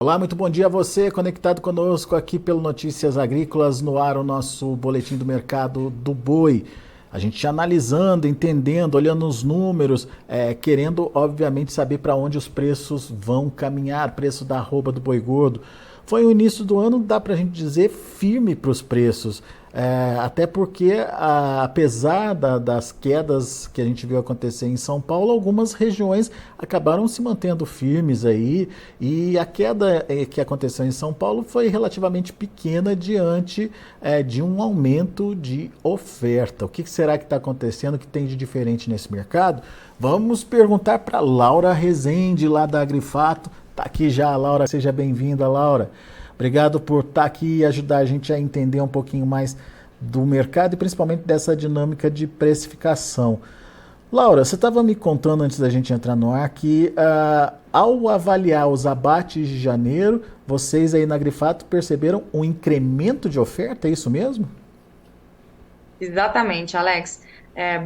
Olá, muito bom dia a você, conectado conosco aqui pelo Notícias Agrícolas, no ar o nosso boletim do mercado do boi. A gente analisando, entendendo, olhando os números, querendo obviamente saber para onde os preços vão caminhar, preço da arroba do boi gordo. Foi o início do ano, dá para a gente dizer, firme para os preços. Até porque, apesar das quedas que a gente viu acontecer em São Paulo, algumas regiões acabaram se mantendo firmes aí, e a queda que aconteceu em São Paulo foi relativamente pequena diante de um aumento de oferta. O que será que está acontecendo, que tem de diferente nesse mercado? Vamos perguntar para Laura Rezende, lá da Agrifato. Está aqui já a Laura, seja bem-vinda, Laura. Obrigado por estar aqui e ajudar a gente a entender um pouquinho mais do mercado e principalmente dessa dinâmica de precificação. Laura, você estava me contando antes da gente entrar no ar que ao avaliar os abates de janeiro, vocês aí na Agrifato perceberam um incremento de oferta, é isso mesmo? Exatamente, Alex.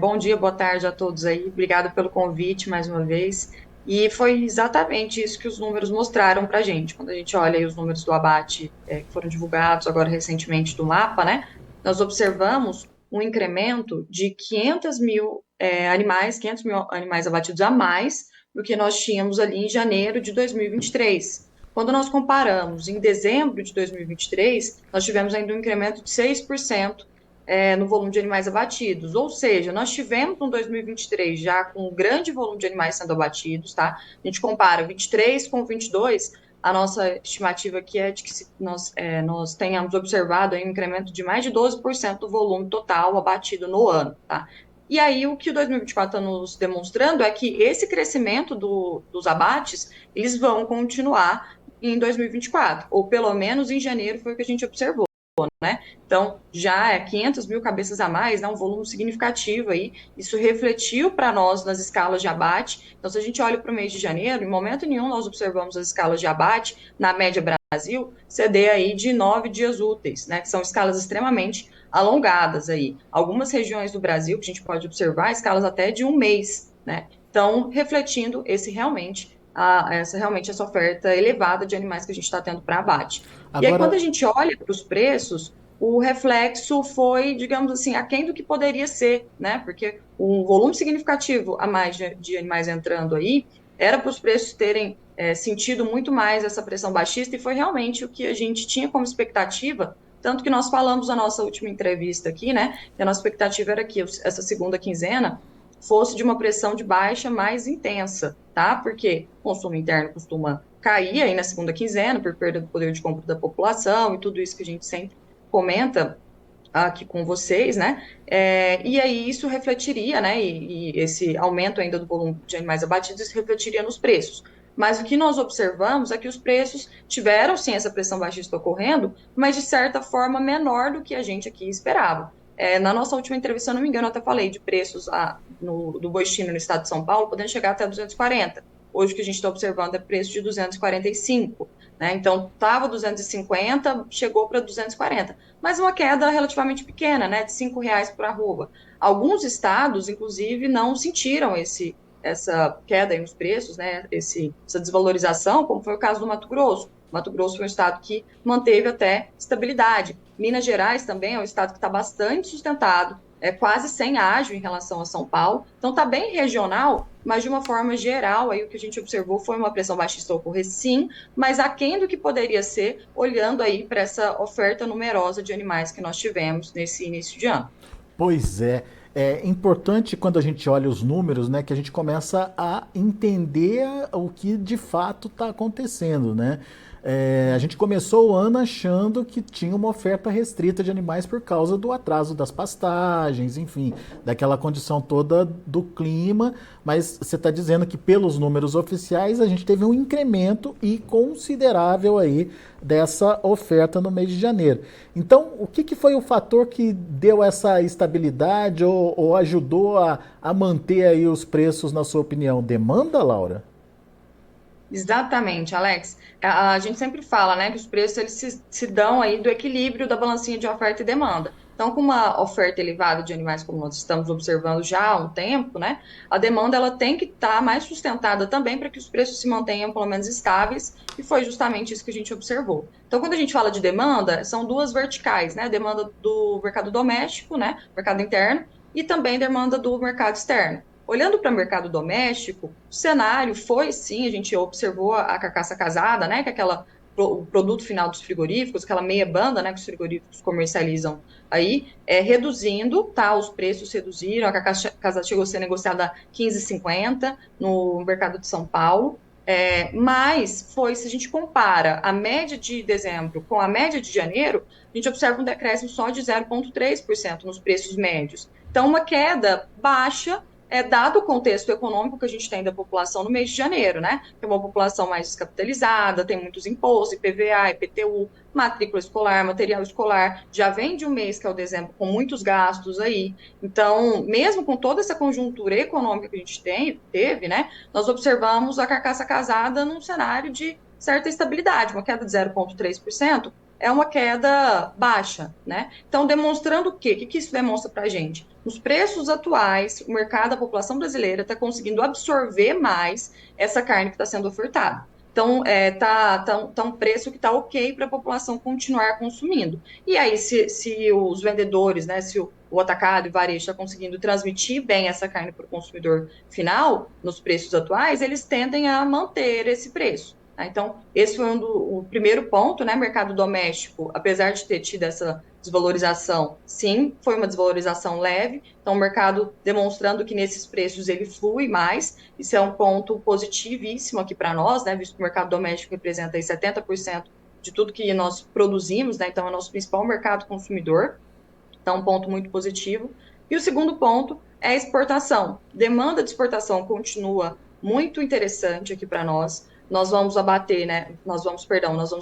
Bom dia, boa tarde a todos aí. Obrigado pelo convite mais uma vez. E foi exatamente isso que os números mostraram para a gente. Quando a gente olha aí os números do abate que foram divulgados agora recentemente do mapa, né? Nós observamos um incremento de 500 mil animais abatidos a mais do que nós tínhamos ali em janeiro de 2023. Quando nós comparamos em dezembro de 2023, nós tivemos ainda um incremento de 6% no volume de animais abatidos. Ou seja, nós tivemos um 2023 já com um grande volume de animais sendo abatidos, tá? A gente compara 23 com 22, a nossa estimativa aqui é de que nós tenhamos observado aí um incremento de mais de 12% do volume total abatido no ano, tá? E aí, o que o 2024 está nos demonstrando é que esse crescimento dos abates, eles vão continuar em 2024, ou pelo menos em janeiro foi o que a gente observou, né? Então, já 500 mil cabeças a mais, né, um volume significativo aí, isso refletiu para nós nas escalas de abate. Então, se a gente olha para o mês de janeiro, em momento nenhum nós observamos as escalas de abate, na média Brasil, ceder aí de 9 dias úteis, né, que são escalas extremamente alongadas aí. Algumas regiões do Brasil, que a gente pode observar, escalas até de um mês, né? Então, refletindo realmente essa oferta elevada de animais que a gente está tendo para abate. E aí, quando a Agora, gente olha para os preços, o reflexo foi, digamos assim, aquém do que poderia ser, né? Porque o volume significativo a mais de animais entrando aí era para os preços terem sentido muito mais essa pressão baixista, e foi realmente o que a gente tinha como expectativa, tanto que nós falamos na nossa última entrevista aqui, né? Que a nossa expectativa era que essa segunda quinzena fosse de uma pressão de baixa mais intensa, tá? Porque o consumo interno costuma cair aí na segunda quinzena por perda do poder de compra da população e tudo isso que a gente sempre comenta aqui com vocês, né? E aí isso refletiria, né? E esse aumento ainda do volume de animais abatidos, isso refletiria nos preços. Mas o que nós observamos é que os preços tiveram sim essa pressão baixista ocorrendo, mas de certa forma menor do que a gente aqui esperava. Na nossa última entrevista, se eu não me engano, eu até falei de preços do boi chino no estado de São Paulo, podendo chegar até 240. Hoje o que a gente está observando é preço de 245, né? Então, estava 250, chegou para 240. Mas uma queda relativamente pequena, né? De R$ 5 por arroba. Alguns estados, inclusive, não sentiram essa queda aí nos preços, né? Essa desvalorização, como foi o caso do Mato Grosso. Mato Grosso foi um estado que manteve até estabilidade. Minas Gerais também é um estado que está bastante sustentado, quase sem ágio em relação a São Paulo. Então, está bem regional, mas de uma forma geral, aí o que a gente observou foi uma pressão baixista ocorrer sim, mas aquém do que poderia ser, olhando aí para essa oferta numerosa de animais que nós tivemos nesse início de ano. pois é importante quando a gente olha os números, né, que a gente começa a entender o que de fato está acontecendo, né? A gente começou o ano achando que tinha uma oferta restrita de animais por causa do atraso das pastagens, enfim, daquela condição toda do clima, mas você está dizendo que pelos números oficiais a gente teve um incremento e considerável aí dessa oferta no mês de janeiro. Então, o que foi o fator que deu essa estabilidade ou ajudou a manter aí os preços, na sua opinião? Demanda, Laura? Exatamente, Alex. A gente sempre fala, né, que os preços eles se dão aí do equilíbrio da balancinha de oferta e demanda. Então, com uma oferta elevada de animais, como nós estamos observando já há um tempo, né, a demanda ela tem que estar mais sustentada também para que os preços se mantenham pelo menos estáveis, e foi justamente isso que a gente observou. Então, quando a gente fala de demanda, são duas verticais, né, a demanda do mercado doméstico, né, mercado interno, e também demanda do mercado externo. Olhando para o mercado doméstico, o cenário foi, sim, a gente observou a carcaça casada, né, que é o produto final dos frigoríficos, aquela meia banda, né, que os frigoríficos comercializam aí, reduzindo, tá, os preços reduziram, a carcaça casada chegou a ser negociada a 15,50 no mercado de São Paulo, mas se a gente compara a média de dezembro com a média de janeiro, a gente observa um decréscimo só de 0,3% nos preços médios. Então, uma queda baixa, dado o contexto econômico que a gente tem da população no mês de janeiro, né? Que é uma população mais descapitalizada, tem muitos impostos, IPVA, IPTU, matrícula escolar, material escolar, já vem de um mês, que é o dezembro, com muitos gastos aí. Então, mesmo com toda essa conjuntura econômica que a gente teve, né? Nós observamos a carcaça casada num cenário de certa estabilidade, uma queda de 0,3%, é uma queda baixa, né? Então, demonstrando o quê? O que isso demonstra para a gente? Nos preços atuais, o mercado, a população brasileira está conseguindo absorver mais essa carne que está sendo ofertada. Então, tá um preço que está ok para a população continuar consumindo. E aí, se os vendedores, né, se o atacado e varejo está conseguindo transmitir bem essa carne para o consumidor final, nos preços atuais, eles tendem a manter esse preço. Então, esse foi o primeiro ponto, né? Mercado doméstico, apesar de ter tido essa desvalorização, sim, foi uma desvalorização leve. Então, o mercado demonstrando que nesses preços ele flui mais. Isso é um ponto positivíssimo aqui para nós, né? Visto que o mercado doméstico representa aí 70% de tudo que nós produzimos, né? Então, é o nosso principal mercado consumidor. Então, um ponto muito positivo. E o segundo ponto é a exportação. Demanda de exportação continua muito interessante aqui para nós. Nós vamos abater, né? Nós vamos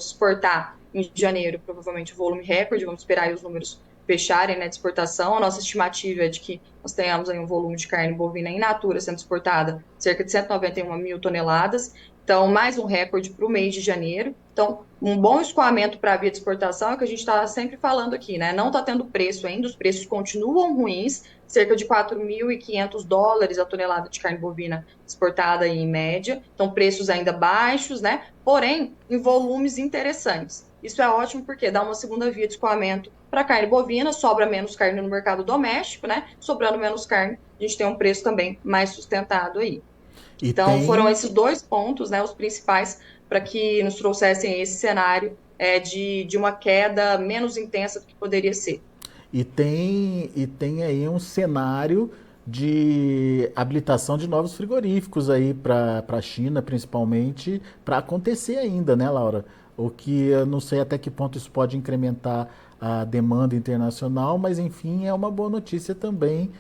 exportar em janeiro, provavelmente, o volume recorde, vamos esperar aí os números fecharem, né, de exportação. A nossa estimativa é de que nós tenhamos aí um volume de carne bovina in natura sendo exportada, cerca de 191 mil toneladas. Então, mais um recorde para o mês de janeiro. Então, um bom escoamento para a via de exportação é o que a gente está sempre falando aqui, né? Não está tendo preço ainda, os preços continuam ruins, cerca de 4.500 dólares a tonelada de carne bovina exportada aí, em média. Então, preços ainda baixos, né? Porém, em volumes interessantes. Isso é ótimo porque dá uma segunda via de escoamento para a carne bovina, sobra menos carne no mercado doméstico, né? Sobrando menos carne, a gente tem um preço também mais sustentado aí. Então, foram esses dois pontos, né, os principais, para que nos trouxessem esse cenário de uma queda menos intensa do que poderia ser. E tem aí um cenário de habilitação de novos frigoríficos aí para a China, principalmente, para acontecer ainda, né, Laura? O que eu não sei até que ponto isso pode incrementar a demanda internacional, mas enfim, é uma boa notícia também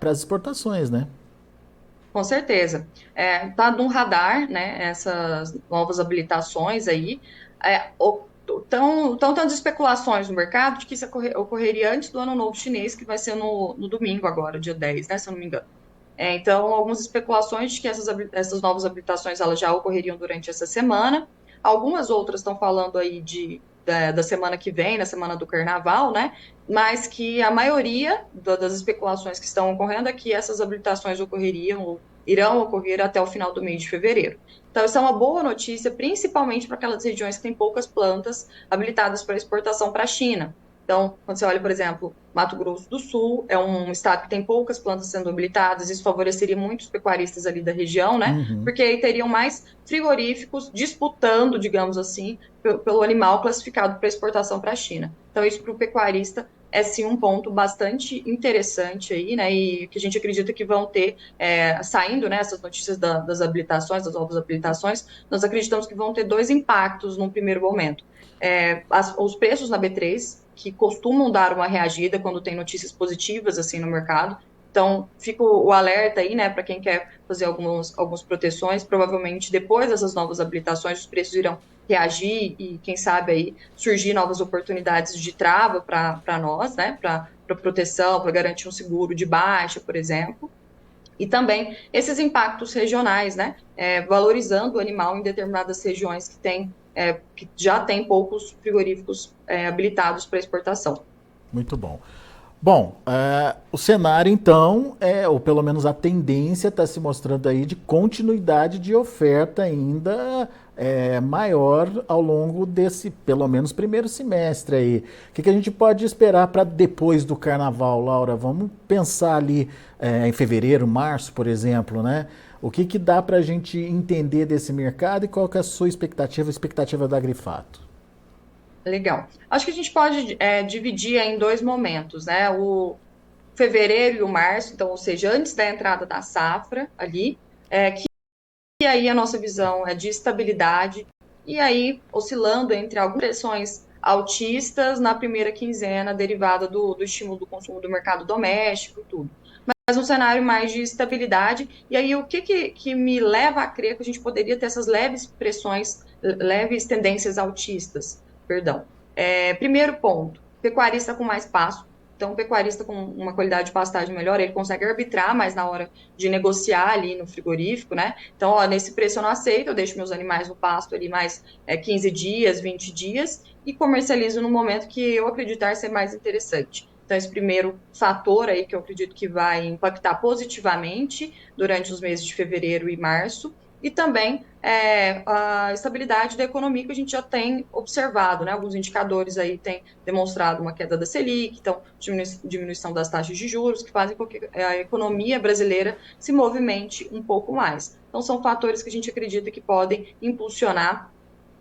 para as exportações, né? Com certeza. Tá no radar, né, essas novas habilitações aí. Estão tendo especulações no mercado de que isso ocorreria antes do Ano Novo Chinês, que vai ser no domingo agora, dia 10, né, se eu não me engano. Então, algumas especulações de que essas novas habilitações elas já ocorreriam durante essa semana. Algumas outras estão falando aí da semana que vem, na semana do Carnaval, né? Mas que a maioria das especulações que estão ocorrendo é que essas habilitações ocorreriam ou irão ocorrer até o final do mês de fevereiro. Então, isso é uma boa notícia, principalmente para aquelas regiões que têm poucas plantas habilitadas para exportação para a China. Então, quando você olha, por exemplo, Mato Grosso do Sul, é um estado que tem poucas plantas sendo habilitadas, isso favoreceria muito os pecuaristas ali da região, né? Uhum. Porque aí teriam mais frigoríficos disputando, digamos assim, pelo animal classificado para exportação para a China. Então, isso para o pecuarista é sim um ponto bastante interessante aí, né? E que a gente acredita que vão ter, saindo, né, essas notícias das habilitações, das novas habilitações, nós acreditamos que vão ter dois impactos num primeiro momento. Os preços na B3, que costumam dar uma reagida quando tem notícias positivas assim no mercado. Então, fica o alerta aí, né, para quem quer fazer algumas proteções. Provavelmente, depois dessas novas habilitações, os preços irão reagir e, quem sabe, aí surgir novas oportunidades de trava para nós, né, para proteção, para garantir um seguro de baixa, por exemplo. E também esses impactos regionais, né, valorizando o animal em determinadas regiões que já tem poucos frigoríficos habilitados para exportação. Muito bom. Bom, o cenário então, ou pelo menos a tendência está se mostrando aí de continuidade de oferta ainda maior ao longo desse, pelo menos, primeiro semestre aí. O que a gente pode esperar para depois do carnaval, Laura? Vamos pensar ali em fevereiro, março, por exemplo, né? O que dá para a gente entender desse mercado e qual que é a sua expectativa, a expectativa da Grifato? Legal. Acho que a gente pode dividir em dois momentos, né? O fevereiro e o março, então, ou seja, antes da entrada da safra ali, que aí a nossa visão é de estabilidade, e aí oscilando entre algumas pressões altistas na primeira quinzena, derivada do estímulo do consumo do mercado doméstico e tudo. Mas um cenário mais de estabilidade, e aí o que me leva a crer que a gente poderia ter essas leves pressões, leves tendências altistas, perdão. Primeiro ponto, pecuarista com mais pasto, então, o pecuarista com uma qualidade de pastagem melhor, ele consegue arbitrar mais na hora de negociar ali no frigorífico, né? Então, ó, nesse preço eu não aceito, eu deixo meus animais no pasto ali mais 15 dias, 20 dias e comercializo no momento que eu acreditar ser mais interessante. Então, esse primeiro fator aí que eu acredito que vai impactar positivamente durante os meses de fevereiro e março, e também a estabilidade da economia que a gente já tem observado, né? Alguns indicadores aí têm demonstrado uma queda da Selic, então diminuição das taxas de juros, que fazem com que a economia brasileira se movimente um pouco mais. Então, são fatores que a gente acredita que podem impulsionar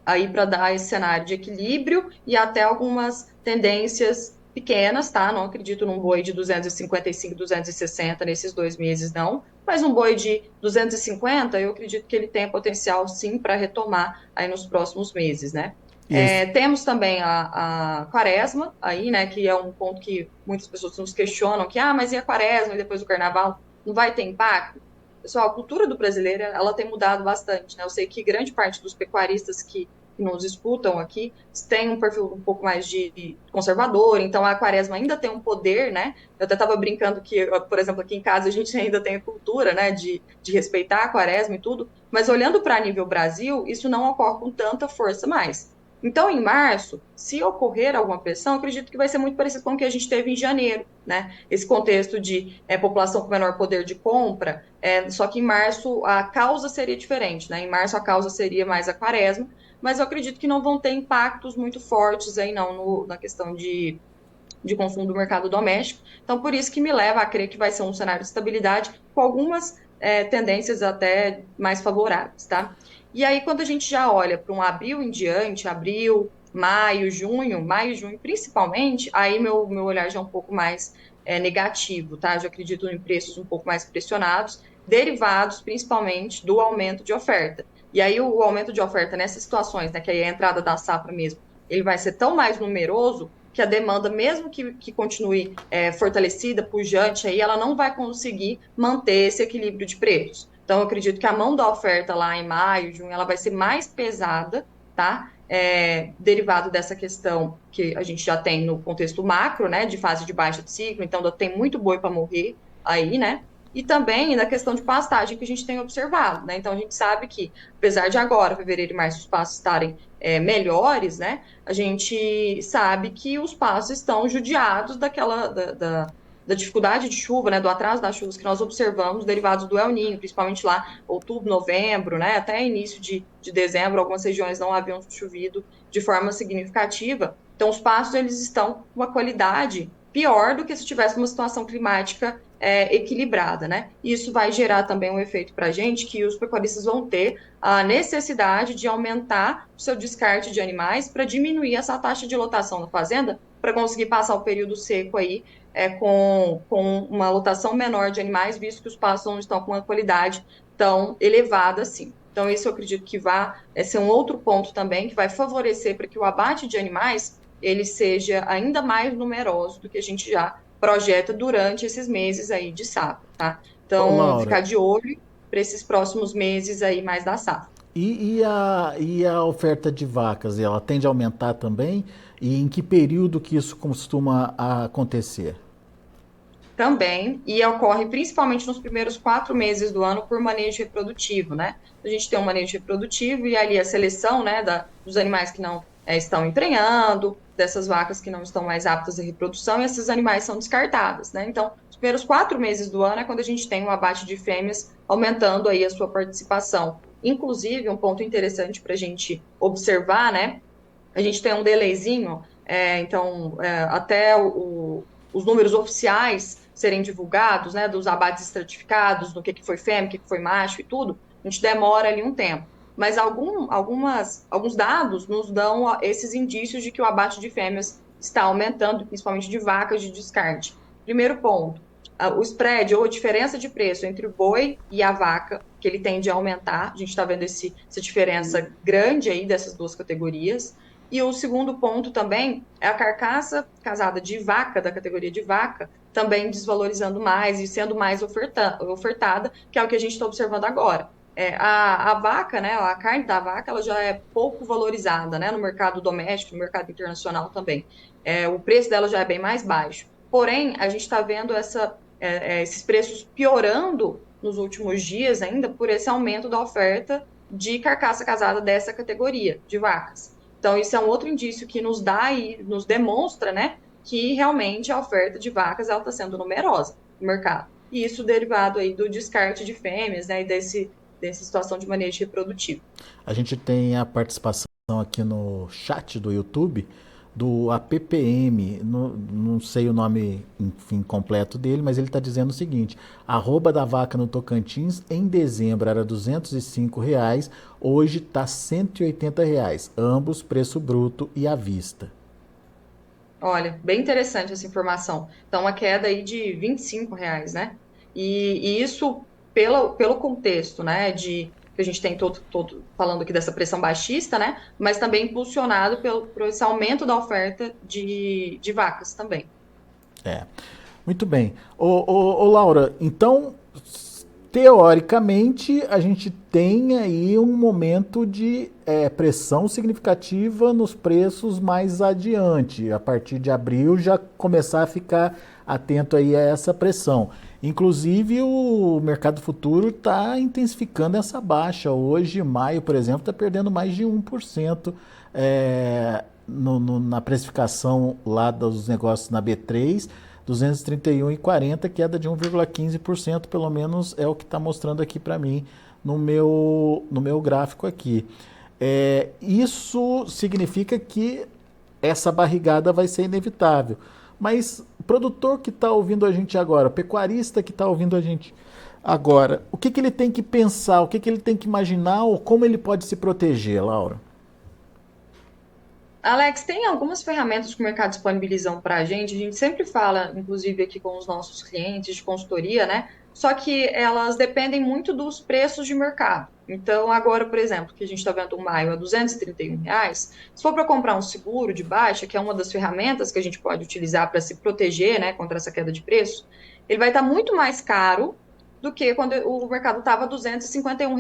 aí para dar esse cenário de equilíbrio e até algumas tendências pequenas, tá? Não acredito num boi de 255, 260 nesses 2 meses, não. Mas um boi de 250, eu acredito que ele tem potencial, sim, para retomar aí nos próximos meses, né? Isso. Temos também a quaresma aí, né? Que é um ponto que muitas pessoas nos questionam, que, mas e a quaresma e depois do carnaval? Não vai ter impacto? Pessoal, a cultura do brasileiro, ela tem mudado bastante, né? Eu sei que grande parte dos pecuaristas que nos disputam aqui tem um perfil um pouco mais de conservador, então a quaresma ainda tem um poder, né? Eu até estava brincando que, por exemplo, aqui em casa a gente ainda tem a cultura, né, de respeitar a quaresma e tudo, mas olhando para nível Brasil, isso não ocorre com tanta força mais. Então, em março, se ocorrer alguma pressão, acredito que vai ser muito parecido com o que a gente teve em janeiro, né? Esse contexto de população com menor poder de compra, só que em março a causa seria diferente, né? Em março a causa seria mais a quaresma, mas eu acredito que não vão ter impactos muito fortes aí não na questão de consumo do mercado doméstico. Então, por isso que me leva a crer que vai ser um cenário de estabilidade com algumas tendências até mais favoráveis, tá? E aí, quando a gente já olha para um abril em diante, abril, maio, junho principalmente, aí meu olhar já é um pouco mais negativo, tá? Já acredito em preços um pouco mais pressionados, derivados principalmente do aumento de oferta. E aí o aumento de oferta nessas situações, né, que aí é a entrada da safra mesmo, ele vai ser tão mais numeroso que a demanda, mesmo que continue fortalecida, pujante, aí ela não vai conseguir manter esse equilíbrio de preços. Então, eu acredito que a mão da oferta lá em maio, junho, ela vai ser mais pesada, tá? Derivado dessa questão que a gente já tem no contexto macro, né, de fase de baixa de ciclo, então tem muito boi para morrer aí, né? E também na questão de pastagem que a gente tem observado, né? Então a gente sabe que, apesar de agora, fevereiro e março, os pastos estarem melhores, né? A gente sabe que os pastos estão judiados da dificuldade de chuva, né? Do atraso das chuvas que nós observamos, derivados do El Niño, principalmente lá, outubro, novembro, né? Até início de dezembro, algumas regiões não haviam chovido de forma significativa. Então, os pastos, eles estão com uma qualidade pior do que se tivesse uma situação climática equilibrada, né? Isso vai gerar também um efeito para a gente que os pecuaristas vão ter a necessidade de aumentar o seu descarte de animais para diminuir essa taxa de lotação na fazenda, para conseguir passar o período seco aí com uma lotação menor de animais, visto que os pastos não estão com uma qualidade tão elevada assim. Então, isso eu acredito que vai ser um outro ponto também, que vai favorecer para que o abate de animais ele seja ainda mais numeroso do que a gente já projeta durante esses meses aí de safra, tá? Ô, Então, Laura, ficar de olho para esses próximos meses aí mais da safra. e a oferta de vacas, ela tende a aumentar também? E em que período que isso costuma acontecer? Também, e ocorre principalmente nos primeiros 4 meses do ano por manejo reprodutivo, né? A gente tem um manejo reprodutivo e ali a seleção, né, dos animais que não estão emprenhando, dessas vacas que não estão mais aptas à reprodução, e esses animais são descartados, né? Então, os primeiros 4 meses do ano é quando a gente tem o abate de fêmeas aumentando aí a sua participação. Inclusive, um ponto interessante para a gente observar, né? A gente tem um delayzinho, até os números oficiais serem divulgados, né, dos abates estratificados, do que foi fêmea, o que foi macho e tudo, a gente demora ali um tempo. Mas alguns dados nos dão esses indícios de que o abate de fêmeas está aumentando, principalmente de vacas de descarte. Primeiro ponto, o spread, ou a diferença de preço entre o boi e a vaca, que ele tende a aumentar, a gente está vendo essa diferença grande aí dessas duas categorias. E o segundo ponto também é a carcaça casada de vaca, da categoria de vaca, também desvalorizando mais e sendo mais ofertada, que é o que a gente está observando agora. A vaca, né, a carne da vaca, ela já é pouco valorizada, né, no mercado doméstico, no mercado internacional também. O preço dela já é bem mais baixo. Porém, a gente está vendo esses preços piorando nos últimos dias ainda por esse aumento da oferta de carcaça casada dessa categoria de vacas. Então, isso é um outro indício que nos dá e nos demonstra, né, que realmente a oferta de vacas está sendo numerosa no mercado. E isso derivado aí do descarte de fêmeas, né, e dessa situação de manejo reprodutivo. A gente tem a participação aqui no chat do YouTube do APPM, não sei o nome, enfim, completo dele, mas ele está dizendo o seguinte: arroba da vaca no Tocantins em dezembro era R$ 205, hoje está R$ 180, ambos preço bruto e à vista. Olha, bem interessante essa informação. Então, uma queda aí de R$ 25, né? E isso pelo contexto, né? Que a gente tem todo falando aqui dessa pressão baixista, né? Mas também impulsionado por esse aumento da oferta de vacas também. É, muito bem. Ô, Laura, então, teoricamente, a gente tem aí um momento de pressão significativa nos preços mais adiante. A partir de abril já começar a ficar atento aí a essa pressão. Inclusive o mercado futuro está intensificando essa baixa. Hoje, maio, por exemplo, está perdendo mais de 1% na precificação lá dos negócios na B3, 231,40, queda de 1,15%, pelo menos é o que está mostrando aqui para mim no meu gráfico aqui. Isso significa que essa barrigada vai ser inevitável. Mas o produtor que está ouvindo a gente agora, o pecuarista que está ouvindo a gente agora, o que ele tem que pensar, o que ele tem que imaginar ou como ele pode se proteger, Laura? Alex, tem algumas ferramentas que o mercado disponibilizam para a gente sempre fala, inclusive aqui com os nossos clientes de consultoria, né? Só que elas dependem muito dos preços de mercado. Então, agora, por exemplo, que a gente está vendo o maio a R$ 231, se for para comprar um seguro de baixa, que é uma das ferramentas que a gente pode utilizar para se proteger, né, contra essa queda de preço, ele vai estar muito mais caro do que quando o mercado estava a R$ 251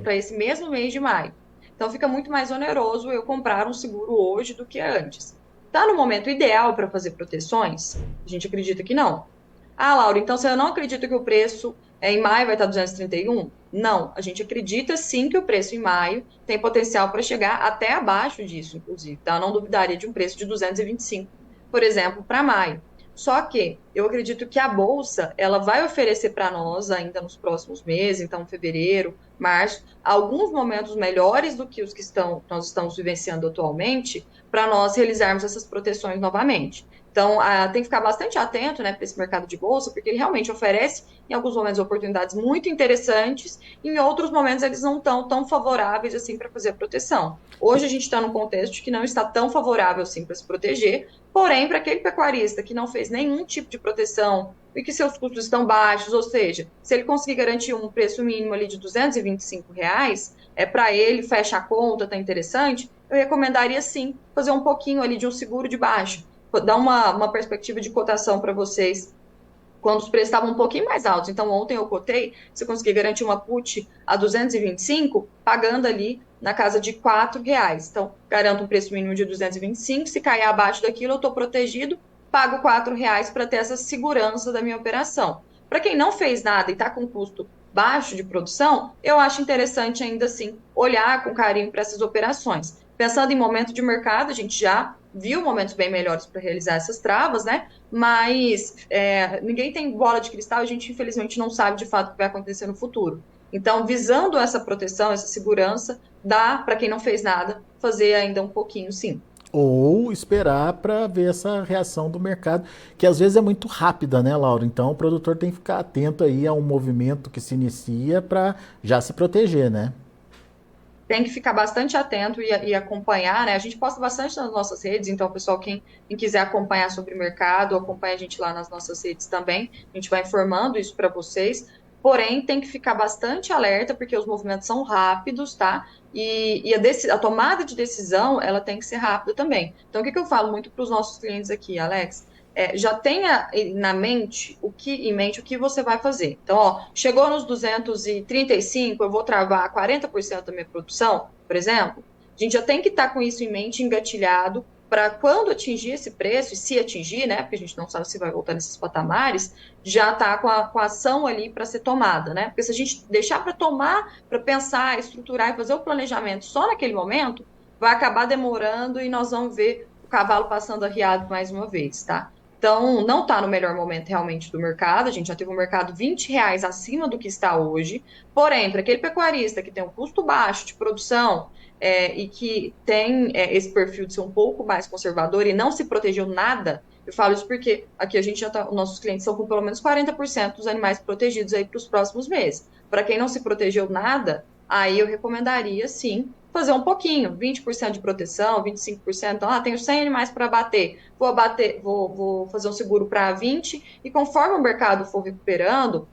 para esse mesmo mês de maio. Então fica muito mais oneroso eu comprar um seguro hoje do que antes. Está no momento ideal para fazer proteções? A gente acredita que não. Ah, Laura, então você não acredita que o preço em maio vai estar 231? Não, a gente acredita sim que o preço em maio tem potencial para chegar até abaixo disso, inclusive. Tá? Eu não duvidaria de um preço de 225, por exemplo, para maio. Só que eu acredito que a Bolsa ela vai oferecer para nós ainda nos próximos meses, então fevereiro, março, alguns momentos melhores do que os que nós estamos vivenciando atualmente, para nós realizarmos essas proteções novamente. Então, tem que ficar bastante atento, né, para esse mercado de bolsa, porque ele realmente oferece, em alguns momentos, oportunidades muito interessantes, e em outros momentos eles não estão tão favoráveis assim para fazer a proteção. Hoje a gente está num contexto que não está tão favorável assim para se proteger, porém, para aquele pecuarista que não fez nenhum tipo de proteção e que seus custos estão baixos, ou seja, se ele conseguir garantir um preço mínimo ali de R$ 225, para ele, fecha a conta, tá interessante, eu recomendaria sim fazer um pouquinho ali de um seguro de baixo, dar uma perspectiva de cotação para vocês quando os preços estavam um pouquinho mais altos. Então, ontem eu cotei, você conseguir garantir uma put a 225, pagando ali na casa de R$ 4. Então, garanto um preço mínimo de 225, se cair abaixo daquilo, eu estou protegido, pago R$ 4 para ter essa segurança da minha operação. Para quem não fez nada e está com custo baixo de produção, eu acho interessante ainda assim olhar com carinho para essas operações. Pensando em momento de mercado, a gente já viu momentos bem melhores para realizar essas travas, né? Mas ninguém tem bola de cristal, a gente infelizmente não sabe de fato o que vai acontecer no futuro. Então, visando essa proteção, essa segurança, dá para quem não fez nada fazer ainda um pouquinho, sim. Ou esperar para ver essa reação do mercado, que às vezes é muito rápida, né, Laura? Então o produtor tem que ficar atento aí a um movimento que se inicia para já se proteger, né? Tem que ficar bastante atento e acompanhar, né? A gente posta bastante nas nossas redes, então, pessoal, quem quiser acompanhar sobre o mercado, acompanha a gente lá nas nossas redes também. A gente vai informando isso para vocês. Porém, tem que ficar bastante alerta, porque os movimentos são rápidos, tá? A tomada de decisão, ela tem que ser rápida também. Então, o que eu falo muito para os nossos clientes aqui, Alex? Já tenha em mente o que você vai fazer. Então, ó, chegou nos 235, eu vou travar 40% da minha produção, por exemplo. A gente já tem que estar com isso em mente, engatilhado, para quando atingir esse preço, e se atingir, né, porque a gente não sabe se vai voltar nesses patamares, já tá com a ação ali para ser tomada, né? Porque se a gente deixar para tomar, para pensar, estruturar e fazer o planejamento só naquele momento, vai acabar demorando e nós vamos ver o cavalo passando arriado mais uma vez, tá? Então, não está no melhor momento realmente do mercado. A gente já teve um mercado R$ 20 acima do que está hoje. Porém, para aquele pecuarista que tem um custo baixo de produção e que tem esse perfil de ser um pouco mais conservador e não se protegeu nada, eu falo isso porque aqui a gente já tá, nossos clientes são com pelo menos 40% dos animais protegidos aí para os próximos meses. Para quem não se protegeu nada, aí eu recomendaria sim fazer um pouquinho, 20% de proteção, 25%. Então, tenho 100 animais para abater, vou fazer um seguro para 20, e conforme o mercado for recuperando,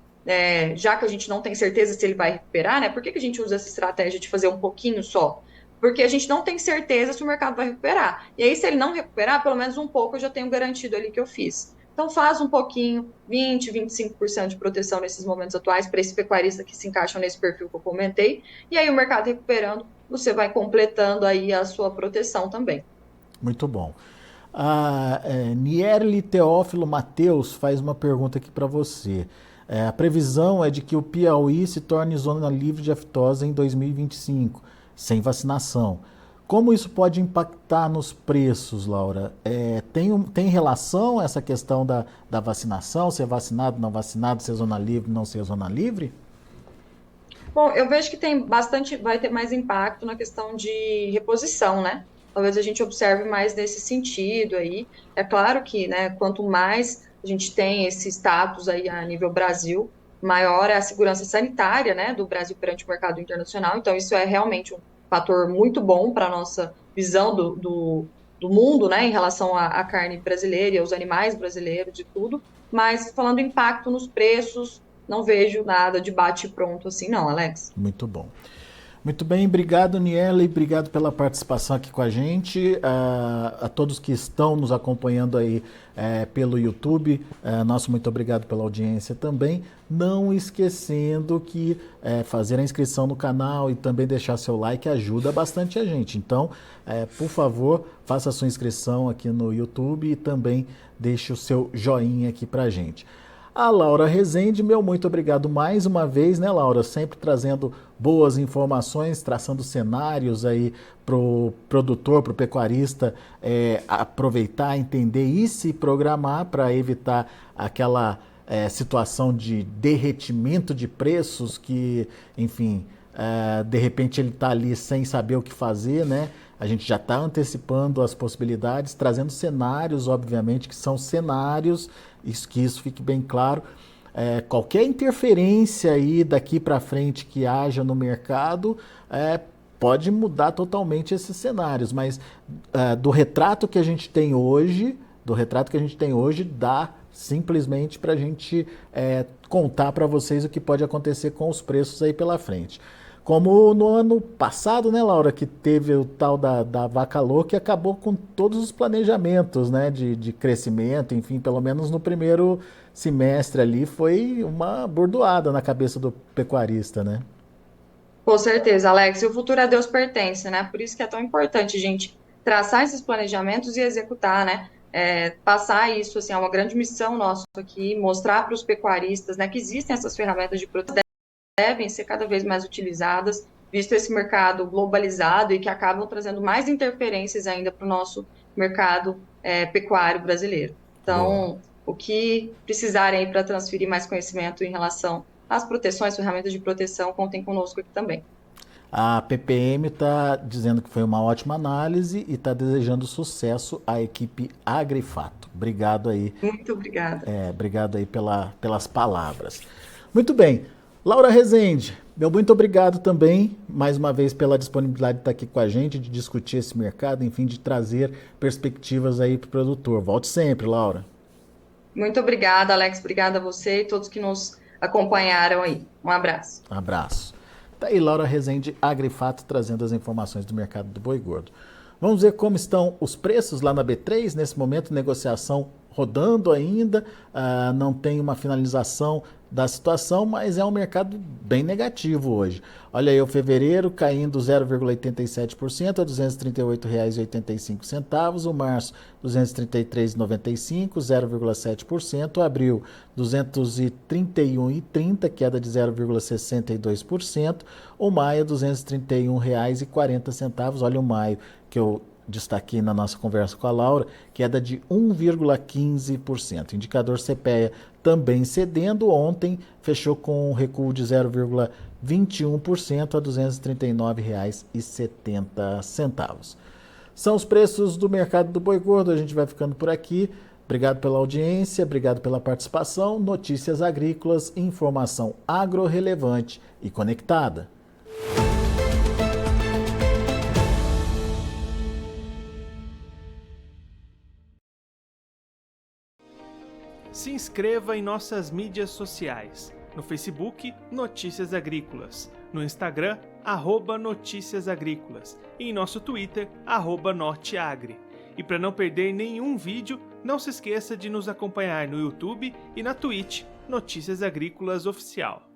já que a gente não tem certeza se ele vai recuperar, né? Por que a gente usa essa estratégia de fazer um pouquinho só? Porque a gente não tem certeza se o mercado vai recuperar. E aí, se ele não recuperar, pelo menos um pouco eu já tenho garantido ali que eu fiz. Então, faz um pouquinho, 20, 25% de proteção nesses momentos atuais, para esse pecuarista que se encaixa nesse perfil que eu comentei. E aí, o mercado recuperando, você vai completando aí a sua proteção também. Muito bom. A Nierli Teófilo Mateus faz uma pergunta aqui para você. A previsão é de que o Piauí se torne zona livre de aftosa em 2025, sem vacinação. Como isso pode impactar nos preços, Laura? Tem relação essa questão da vacinação, ser vacinado, não vacinado, ser zona livre, não ser zona livre? Bom, eu vejo que tem bastante, vai ter mais impacto na questão de reposição, né? Talvez a gente observe mais nesse sentido aí. É claro que, né, quanto mais a gente tem esse status aí a nível Brasil, maior é a segurança sanitária, né, do Brasil perante o mercado internacional. Então, isso é realmente um fator muito bom para a nossa visão do mundo, né, em relação à carne brasileira e aos animais brasileiros e tudo. Mas falando impacto nos preços, não vejo nada de bate pronto assim, não, Alex. Muito bom. Muito bem, obrigado, Niela, e obrigado pela participação aqui com a gente. A todos que estão nos acompanhando aí pelo YouTube, nosso muito obrigado pela audiência também. Não esquecendo que fazer a inscrição no canal e também deixar seu like ajuda bastante a gente. Então, por favor, faça a sua inscrição aqui no YouTube e também deixe o seu joinha aqui pra gente. A Laura Rezende, meu muito obrigado mais uma vez, né, Laura? Sempre trazendo boas informações, traçando cenários aí pro produtor, pro pecuarista aproveitar, entender e se programar para evitar aquela situação de derretimento de preços que, enfim, de repente ele está ali sem saber o que fazer, né? A gente já está antecipando as possibilidades, trazendo cenários, obviamente, que são cenários, que isso fique bem claro. Qualquer interferência aí daqui para frente que haja no mercado pode mudar totalmente esses cenários, mas do retrato que a gente tem hoje, dá simplesmente para a gente contar para vocês o que pode acontecer com os preços aí pela frente. Como no ano passado, né, Laura, que teve o tal da vaca louca e acabou com todos os planejamentos, né, de crescimento, enfim, pelo menos no primeiro semestre ali foi uma bordoada na cabeça do pecuarista, né? Com certeza, Alex. E o futuro a Deus pertence, né? Por isso que é tão importante a gente traçar esses planejamentos e executar, né? Passar isso, assim, é uma grande missão nossa aqui, mostrar para os pecuaristas, né, que existem essas ferramentas de proteção devem ser cada vez mais utilizadas visto esse mercado globalizado e que acabam trazendo mais interferências ainda para o nosso mercado pecuário brasileiro. Então, o que precisarem para transferir mais conhecimento em relação às proteções, ferramentas de proteção, contem conosco aqui também. A PPM está dizendo que foi uma ótima análise e está desejando sucesso à equipe Agrifato. Obrigado aí. Muito obrigada. Obrigado aí pelas palavras. Muito bem. Laura Rezende, meu muito obrigado também, mais uma vez, pela disponibilidade de estar aqui com a gente, de discutir esse mercado, enfim, de trazer perspectivas aí para o produtor. Volte sempre, Laura. Muito obrigada, Alex. Obrigada a você e todos que nos acompanharam aí. Um abraço. Abraço. Tá aí Laura Rezende, Agrifato, trazendo as informações do mercado do boi gordo. Vamos ver como estão os preços lá na B3, nesse momento, negociação rodando ainda, não tem uma finalização da situação, mas é um mercado bem negativo hoje. Olha aí, o fevereiro caindo 0,87% a R$ 238,85, o março R$ 233,95, 0,7%, abril R$ 231,30, queda de 0,62%, o maio R$ 231,40, olha o maio que eu destaquei na nossa conversa com a Laura, queda de 1,15%. Indicador CPEA também cedendo, ontem fechou com um recuo de 0,21% a R$ 239,70. São os preços do mercado do boi gordo, a gente vai ficando por aqui. Obrigado pela audiência, obrigado pela participação. Notícias agrícolas, informação agro-relevante e conectada. Se inscreva em nossas mídias sociais. No Facebook, Notícias Agrícolas. No Instagram, @Notícias Agrícolas. E em nosso Twitter, @Norteagri. E para não perder nenhum vídeo, não se esqueça de nos acompanhar no YouTube e na Twitch, Notícias Agrícolas Oficial.